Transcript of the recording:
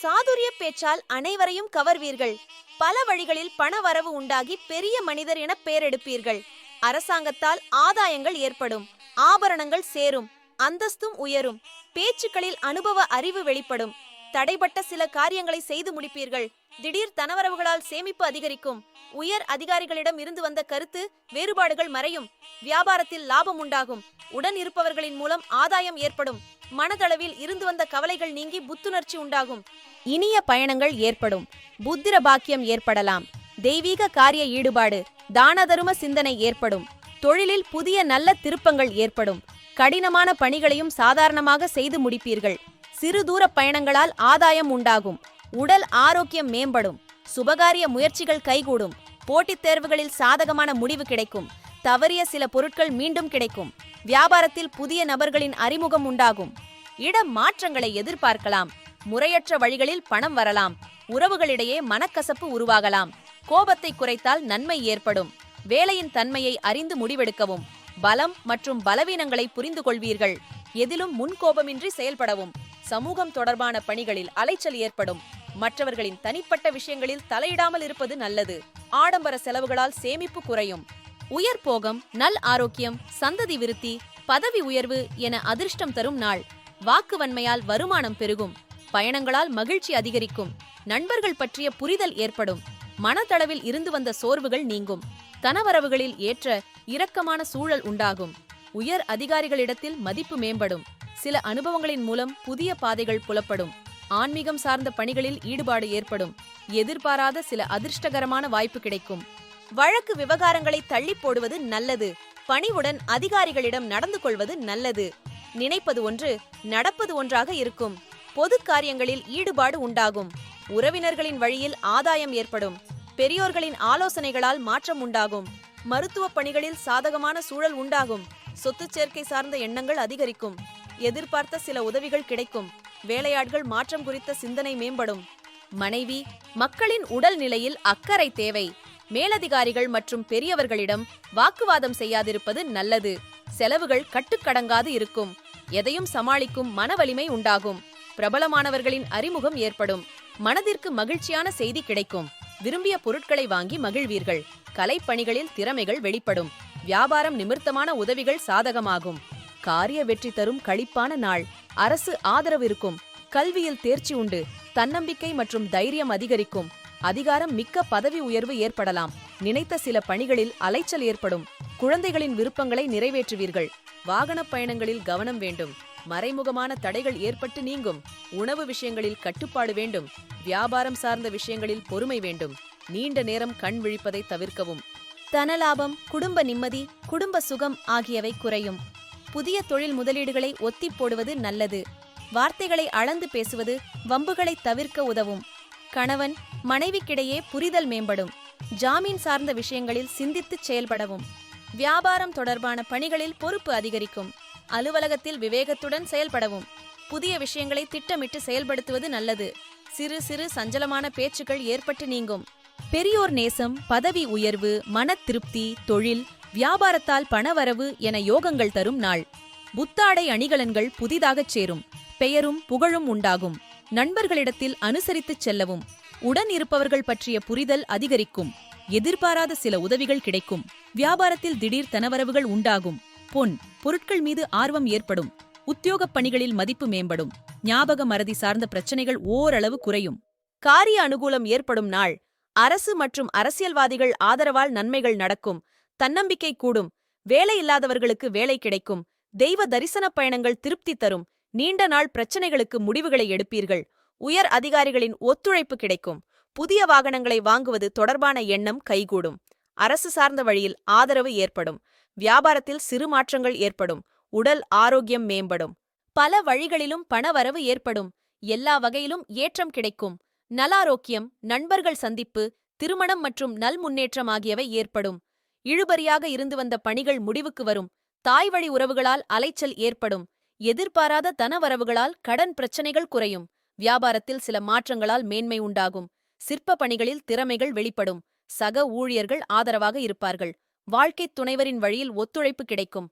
சாதுரிய பேச்சால் அனைவரையும் கவர்வீர்கள். பல வழிகளில் பண வரவு உண்டாகி பெரிய மனிதர் என பெயரெடுப்பீர்கள். அரசாங்கத்தால் ஆதாயங்கள் ஏற்படும். ஆபரணங்கள் சேரும். அந்தஸ்தும் உயரும். பேச்சுக்களில் அனுபவ அறிவு வெளிப்படும். தடைப்பட்ட சில காரியங்களை செய்து முடிப்பீர்கள். திடீர் தனவரவுகளால் சேமிப்பு அதிகரிக்கும். உயர் அதிகாரிகளிடம் இருந்து வந்த கருத்து வேறுபாடுகள் மறையும். வியாபாரத்தில் லாபம் உண்டாகும். உடன் இருப்பவர்களின் மூலம் ஆதாயம் ஏற்படும். மனதளவில் இருந்து வந்த கவலைகள் நீங்கி புத்துணர்ச்சி உண்டாகும். இனிய பயணங்கள் ஏற்படும். புத்திர பாக்கியம் ஏற்படலாம். தெய்வீக காரிய ஈடுபாடு, தான தரும சிந்தனை ஏற்படும். தொழிலில் புதிய நல்ல திருப்பங்கள் ஏற்படும். கடினமான பணிகளையும் சாதாரணமாக செய்து முடிப்பீர்கள். சிறு தூர பயணங்களால் ஆதாயம் உண்டாகும். உடல் ஆரோக்கியம் மேம்படும். சுபகாரிய முயற்சிகள் கைகூடும். போட்டித் தேர்வுகளில் சாதகமான முடிவு கிடைக்கும். தவறிய சில பொருட்கள் மீண்டும் கிடைக்கும். வியாபாரத்தில் புதிய நபர்களின் அறிமுகம் உண்டாகும். இட மாற்றங்களை எதிர்பார்க்கலாம். முறையற்ற வழிகளில் பணம் வரலாம். உறவுகளிடையே மனக்கசப்பு உருவாகலாம். கோபத்தை குறைத்தால் நன்மை ஏற்படும். வேலையின் தன்மையை அறிந்து முடிவெடுக்கவும். பலம் மற்றும் பலவீனங்களை புரிந்து கொள்வீர்கள். எதிலும் முன்கோபமின்றி செயல்படவும். சமூகம் தொடர்பான பணிகளில் அலைச்சல் ஏற்படும். மற்றவர்களின் தனிப்பட்ட விஷயங்களில் தலையிடாமல் இருப்பது நல்லது. ஆடம்பர செலவுகளால் சேமிப்பு குறையும். உயர் போகம், நல் ஆரோக்கியம், சந்ததி விருத்தி, பதவி உயர்வு என அதிர்ஷ்டம் தரும் நாள். வாக்குவன்மையால் வருமானம் பெருகும். பயணங்களால் மகிழ்ச்சி அதிகரிக்கும். நண்பர்கள் பற்றிய புரிதல் ஏற்படும். மனதளவில் இருந்து வந்த சோர்வுகள் நீங்கும். தனவரவுகளில் ஏற்ற இரக்கமான சூழல் உண்டாகும். உயர் அதிகாரிகளிடத்தில் மதிப்பு மேம்படும். சில அனுபவங்களின் மூலம் புதிய பாதைகள் புலப்படும். ஆன்மீகம் சார்ந்த பணிகளில் ஈடுபாடு ஏற்படும். எதிர்பாராத சில அதிர்ஷ்டகரமான வாய்ப்பு கிடைக்கும். வழக்கு விவகாரங்களை தள்ளி போடுவது நல்லது. பணிவுடன் அதிகாரிகளிடம் நடந்து கொள்வது நல்லது. நினைப்பது ஒன்று, நடப்பது ஒன்றாக இருக்கும். பொது காரியங்களில் ஈடுபாடு உண்டாகும். உறவினர்களின் வழியில் ஆதாயம் ஏற்படும். பெரியோர்களின் ஆலோசனைகளால் மாற்றம் உண்டாகும். மருத்துவ பணிகளில் சாதகமான சூழல் உண்டாகும். சொத்து சேர்க்கை சார்ந்த எண்ணங்கள் அதிகரிக்கும். எதிர்பார்த்த சில உதவிகள் கிடைக்கும். வேலையாட்கள் மாற்றம் குறித்த சிந்தனை மேம்படும். மனைவி, மக்களின் உடல் நிலையில் அக்கறை தேவை. மேலதிகாரிகள் மற்றும் பெரியவர்களிடம் வாக்குவாதம் செய்யாதிருப்பது நல்லது. செலவுகள் கட்டுக்கடங்காது இருக்கும். எதையும் சமாளிக்கும் மனவலிமை உண்டாகும். பிரபலமானவர்களின் அறிமுகம் ஏற்படும். மனதிற்கு மகிழ்ச்சியான செய்தி கிடைக்கும். விரும்பிய பொருட்களை வாங்கி மகிழ்வீர்கள். கலைப்பணிகளில் திறமைகள் வெளிப்படும். வியாபாரம் நிமித்தமான உதவிகள் சாதகமாகும். காரிய வெற்றி தரும் களிப்பான நாள். அரசு ஆதரவு இருக்கும். கல்வியில் தேர்ச்சி உண்டு. தன்னம்பிக்கை மற்றும் தைரியம் அதிகரிக்கும். அதிகாரம் மிக்க பதவி உயர்வு ஏற்படலாம். நினைத்த சில பணிகளில் அலைச்சல் ஏற்படும். குழந்தைகளின் விருப்பங்களை நிறைவேற்றுவீர்கள். வாகன பயணங்களில் கவனம் வேண்டும். மறைமுகமான தடைகள் ஏற்பட்டு நீங்கும். உணவு விஷயங்களில் கட்டுப்பாடு வேண்டும். வியாபாரம் சார்ந்த விஷயங்களில் பொறுமை வேண்டும். நீண்ட நேரம் கண் விழிப்பதை தவிர்க்கவும். தனலாபம், குடும்ப நிம்மதி, குடும்ப சுகம் ஆகியவை குறையும். புதிய தொழில் முதலீடுகளை ஒத்தி போடுவது நல்லது. வார்த்தைகளை அளந்து பேசுவது வம்புகளை தவிர்க்க உதவும். கணவன் மனைவிக்கிடையே புரிதல் மேம்படும். ஜாமீன் சார்ந்த விஷயங்களில் சிந்தித்து செயல்படவும். வியாபாரம் தொடர்பான பணிகளில் பொறுப்பு அதிகரிக்கும். அலுவலகத்தில் விவேகத்துடன் செயல்படவும். புதிய விஷயங்களை திட்டமிட்டு செயல்படுத்துவது நல்லது. சிறு சிறு சஞ்சலமான பேச்சுக்கள் ஏற்பட்டு நீங்கும். பெரியோர் நேசம், பதவி உயர்வு, மன திருப்தி, தொழில், வியாபாரத்தால் பணவரவு என யோகங்கள் தரும் நாள். புத்தாடை அணிகலன்கள் புதிதாகச் சேரும். பெயரும் புகழும் உண்டாகும். நண்பர்களிடத்தில் அனுசரித்துச் செல்லவும். உடன் இருப்பவர்கள் பற்றிய புரிதல் அதிகரிக்கும். எதிர்பாராத சில உதவிகள் கிடைக்கும். வியாபாரத்தில் திடீர் தனவரவுகள் உண்டாகும். பொன், பொருட்கள் மீது ஆர்வம் ஏற்படும். உத்தியோகப் பணிகளில் மதிப்பு மேம்படும். ஞாபக மறதி சார்ந்த பிரச்சனைகள் ஓரளவு குறையும். காரிய அனுகூலம் ஏற்படும் நாள். அரசு மற்றும் அரசியல்வாதிகள் ஆதரவால் நன்மைகள் நடக்கும். தன்னம்பிக்கை கூடும். வேலை இல்லாதவர்களுக்கு வேலை கிடைக்கும். தெய்வ தரிசன பயணங்கள் திருப்தி தரும். நீண்ட நாள் பிரச்சனைகளுக்கு முடிவுகளை எடுப்பீர்கள். உயர் அதிகாரிகளின் ஒத்துழைப்பு கிடைக்கும். புதிய வாகனங்களை வாங்குவது தொடர்பான எண்ணம் கைகூடும். அரசு சார்ந்த வழியில் ஆதரவு ஏற்படும். வியாபாரத்தில் சிறு மாற்றங்கள் ஏற்படும். உடல் ஆரோக்கியம் மேம்படும். பல வழிகளிலும் பணவரவு ஏற்படும். எல்லா வகையிலும் ஏற்றம் கிடைக்கும். நலாரோக்கியம், நண்பர்கள் சந்திப்பு, திருமணம் மற்றும் நல் முன்னேற்றம் ஆகியவை ஏற்படும். இழுபறியாக இருந்து வந்த பணிகள் முடிவுக்கு வரும். தாய்வழி உறவுகளால் அலைச்சல் ஏற்படும். எதிர்பாராத தனவரவுகளால் கடன் பிரச்சனைகள் குறையும். வியாபாரத்தில் சில மாற்றங்களால் மேன்மை உண்டாகும். சிற்ப பணிகளில் திறமைகள் வெளிப்படும். சக ஊழியர்கள் ஆதரவாக இருப்பார்கள். வாழ்க்கைத் துணைவரின் வழியில் ஒத்துழைப்பு கிடைக்கும்.